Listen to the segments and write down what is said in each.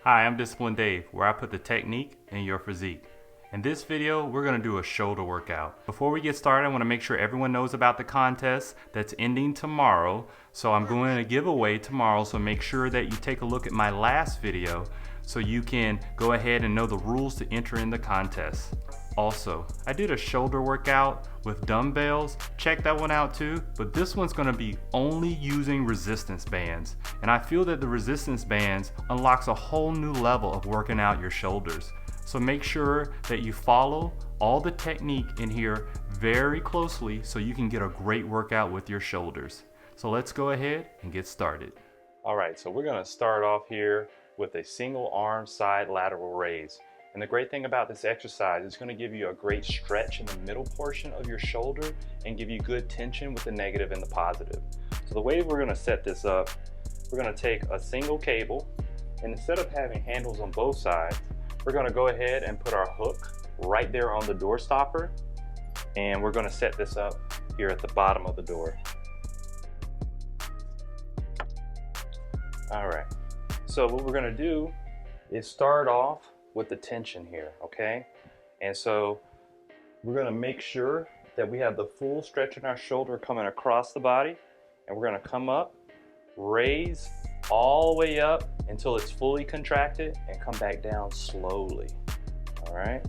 Hi, I'm Disciplined Dave, where I put the technique in your physique. In this video, we're going to do a shoulder workout. Before we get started, I want to make sure everyone knows about the contest that's ending tomorrow. So I'm going to give away tomorrow, so make sure that you take a look at my last video so you can go ahead and know the rules to enter in the contest. Also, I did a shoulder workout with dumbbells. Check that one out too, but this one's gonna be only using resistance bands. And I feel that the resistance bands unlocks a whole new level of working out your shoulders. So make sure that you follow all the technique in here very closely so you can get a great workout with your shoulders. So let's go ahead and get started. All right, so we're gonna start off here with a single arm side lateral raise. And the great thing about this exercise is going to give you a great stretch in the middle portion of your shoulder and give you good tension with the negative and the positive. So the way we're going to set this up, we're going to take a single cable, and instead of having handles on both sides, we're going to go ahead and put our hook right there on the door stopper, and we're going to set this up here at the bottom of the door. All right, so what we're going to do is start off with the tension here, okay? And so we're gonna make sure that we have the full stretch in our shoulder coming across the body, and we're gonna come up, raise all the way up until it's fully contracted, and come back down slowly, all right?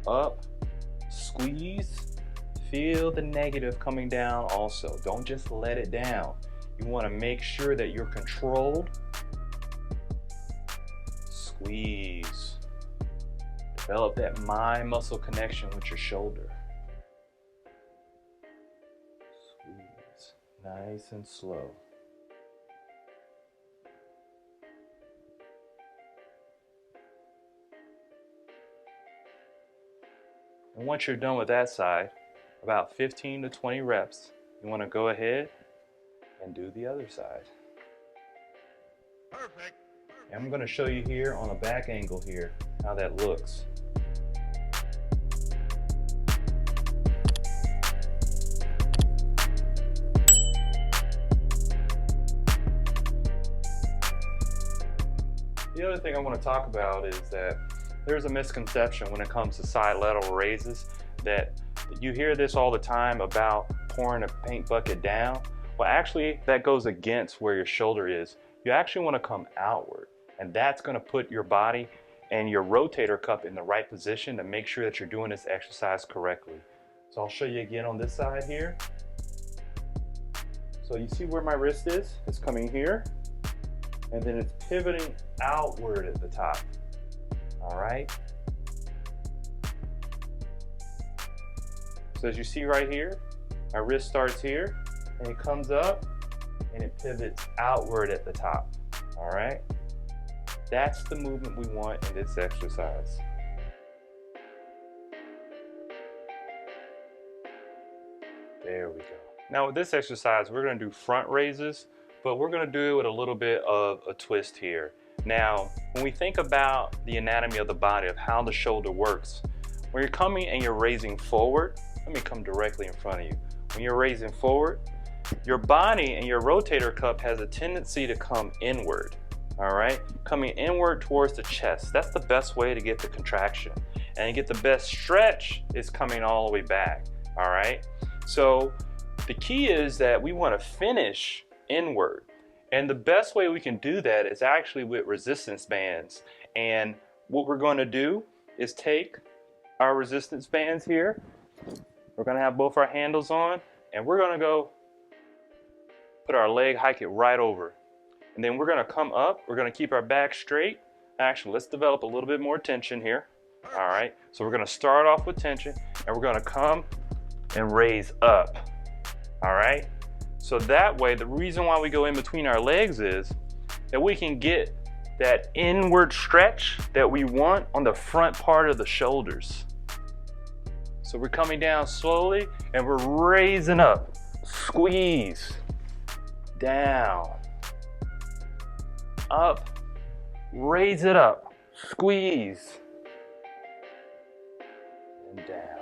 Up, squeeze, feel the negative coming down also. Don't just let it down. You wanna make sure that you're controlled. Squeeze. Develop that mind-muscle connection with your shoulder. Squeeze. Nice and slow. And once you're done with that side, about 15 to 20 reps, you want to go ahead and do the other side. Perfect. I'm going to show you here on a back angle here how that looks. The other thing I want to talk about is that there's a misconception when it comes to side lateral raises, that you hear this all the time about pouring a paint bucket down. Well, actually that goes against where your shoulder is. You actually want to come outward. And that's going to put your body and your rotator cuff in the right position to make sure that you're doing this exercise correctly. So I'll show you again on this side here. So you see where my wrist is? It's coming here, and then it's pivoting outward at the top. All right. So as you see right here, my wrist starts here, and it comes up, and it pivots outward at the top. All right. That's the movement we want in this exercise. There we go. Now with this exercise, we're going to do front raises, but we're going to do it with a little bit of a twist here. Now, when we think about the anatomy of the body, of how the shoulder works, when you're coming and you're raising forward, let me come directly in front of you. When you're raising forward, your body and your rotator cuff has a tendency to come inward. All right, coming inward towards the chest. That's the best way to get the contraction, and to get the best stretch is coming all the way back. All right, so the key is that we want to finish inward, and the best way we can do that is actually with resistance bands. And what we're going to do is take our resistance bands here, we're going to have both our handles on, and we're going to go put our leg, hike it right over. And then we're going to come up, we're going to keep our back straight. Actually, let's develop a little bit more tension here. All right, so we're going to start off with tension, and we're going to come and raise up. All right, so that way, the reason why we go in between our legs is that we can get that inward stretch that we want on the front part of the shoulders. So we're coming down slowly, and we're raising up. Squeeze, down, up, raise it up, squeeze, and down.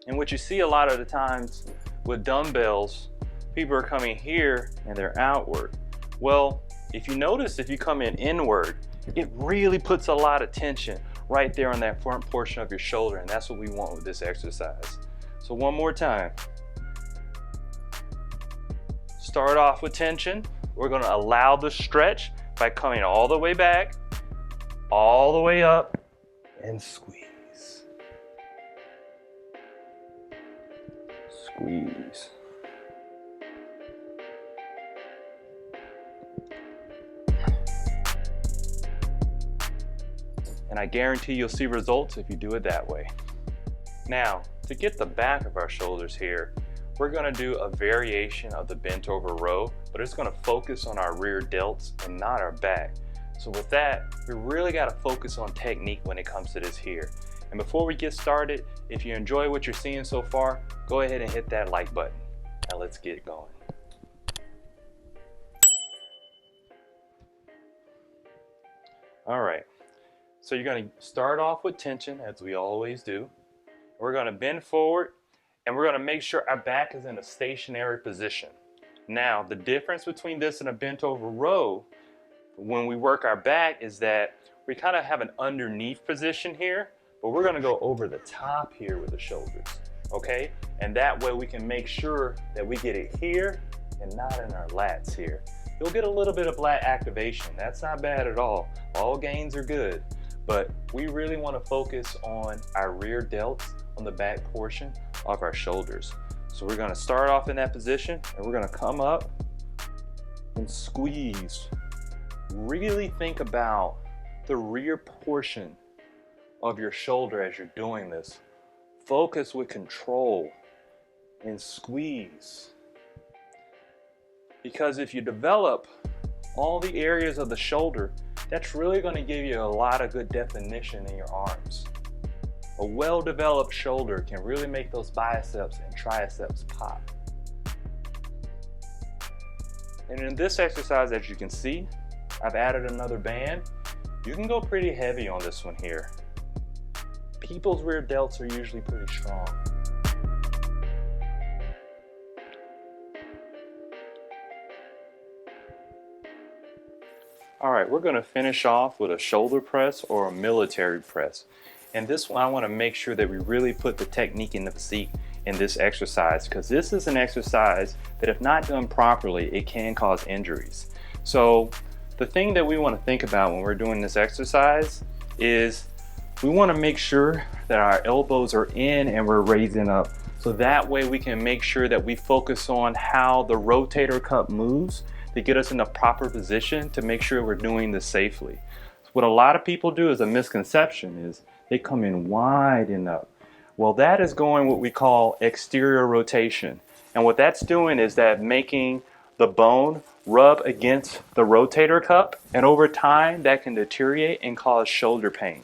And what you see a lot of the times with dumbbells, people are coming here and they're outward. Well, if you notice, if you come in inward, it really puts a lot of tension right there on that front portion of your shoulder, and that's what we want with this exercise. So one more time. Start off with tension. We're going to allow the stretch by coming all the way back, all the way up, and squeeze. Squeeze. And I guarantee you'll see results if you do it that way. Now, to get the back of our shoulders here, we're going to do a variation of the bent over row, but it's going to focus on our rear delts and not our back. So with that, we really got to focus on technique when it comes to this here. And before we get started, if you enjoy what you're seeing so far, go ahead and hit that like button. Now let's get going. All right, so you're going to start off with tension, as we always do. We're going to bend forward, and we're going to make sure our back is in a stationary position. Now, the difference between this and a bent over row, when we work our back, is that we kind of have an underneath position here, but we're going to go over the top here with the shoulders, okay? And that way we can make sure that we get it here and not in our lats here. You'll get a little bit of lat activation. That's not bad at all. All gains are good, but we really want to focus on our rear delts on the back portion of our shoulders. So we're going to start off in that position, and we're going to come up and squeeze. Really think about the rear portion of your shoulder as you're doing this. Focus with control and squeeze. Because if you develop all the areas of the shoulder, that's really going to give you a lot of good definition in your arms. A well-developed shoulder can really make those biceps and triceps pop. And in this exercise, as you can see, I've added another band. You can go pretty heavy on this one here. People's rear delts are usually pretty strong. All right, we're going to finish off with a shoulder press or a military press. And this one, I want to make sure that we really put the technique in the physique in this exercise, because this is an exercise that if not done properly, it can cause injuries. So the thing that we want to think about when we're doing this exercise is we want to make sure that our elbows are in and we're raising up. So that way we can make sure that we focus on how the rotator cuff moves to get us in the proper position to make sure we're doing this safely. What a lot of people do is a misconception is they come in wide and up. Well, that is going what we call exterior rotation. And what that's doing is that making the bone rub against the rotator cuff, and over time that can deteriorate and cause shoulder pain.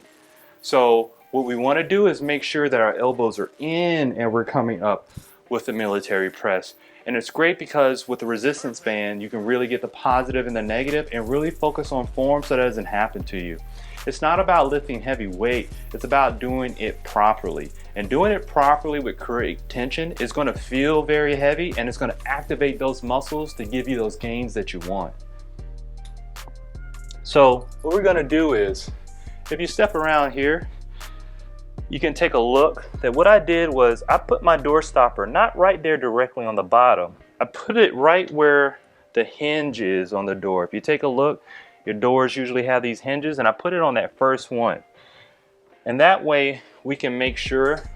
So what we want to do is make sure that our elbows are in and we're coming up with the military press. And it's great because with the resistance band, you can really get the positive and the negative and really focus on form so that doesn't happen to you. It's not about lifting heavy weight, it's about doing it properly. And doing it properly with correct tension is going to feel very heavy, and it's going to activate those muscles to give you those gains that you want. So what we're going to do is, if you step around here, you can take a look that what I did was I put my door stopper not right there directly on the bottom. I put it right where the hinge is on the door. If you take a look, your doors usually have these hinges, and I put it on that first one. And that way we can make sure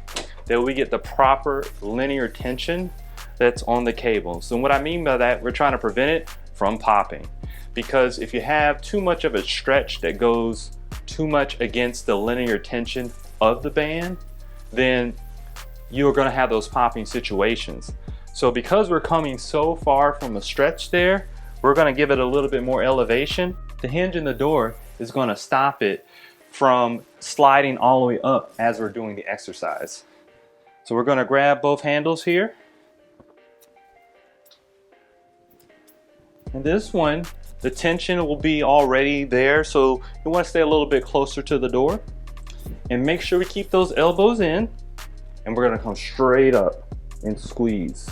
that we get the proper linear tension that's on the cable. So what I mean by that, we're trying to prevent it from popping. Because if you have too much of a stretch that goes too much against the linear tension of the band, then you're going to have those popping situations. So because we're coming so far from the stretch there, we're going to give it a little bit more elevation. The hinge in the door is going to stop it from sliding all the way up as we're doing the exercise. So we're going to grab both handles here. And this one, the tension will be already there, so you want to stay a little bit closer to the door. And make sure we keep those elbows in, and we're going to come straight up and squeeze.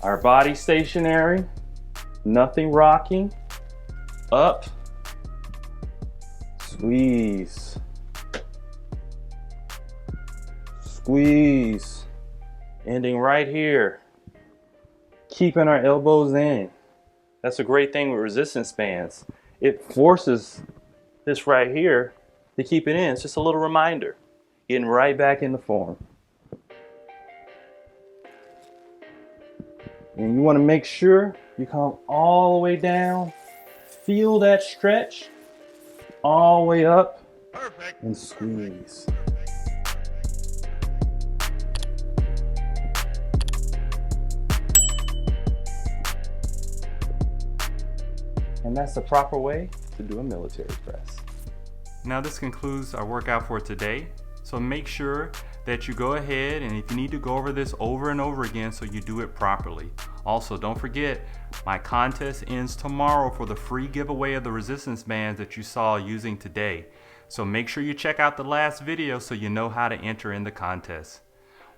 Our body stationary, nothing rocking. Up, squeeze, squeeze, ending right here. Keeping our elbows in. That's a great thing with resistance bands. It forces this right here to keep it in. It's just a little reminder. Getting right back into form. And you want to make sure you come all the way down. Feel that stretch. All the way up. Perfect. And squeeze. And that's the proper way to do a military press. Now this concludes our workout for today. So make sure that you go ahead, and if you need to go over this over and over again so you do it properly. Also, don't forget, my contest ends tomorrow for the free giveaway of the resistance bands that you saw using today. So make sure you check out the last video so you know how to enter in the contest.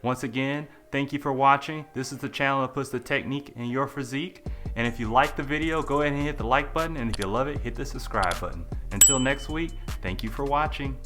Once again, thank you for watching. This is the channel that puts the technique in your physique. And if you like the video, go ahead and hit the like button. And if you love it, hit the subscribe button. Until next week, thank you for watching.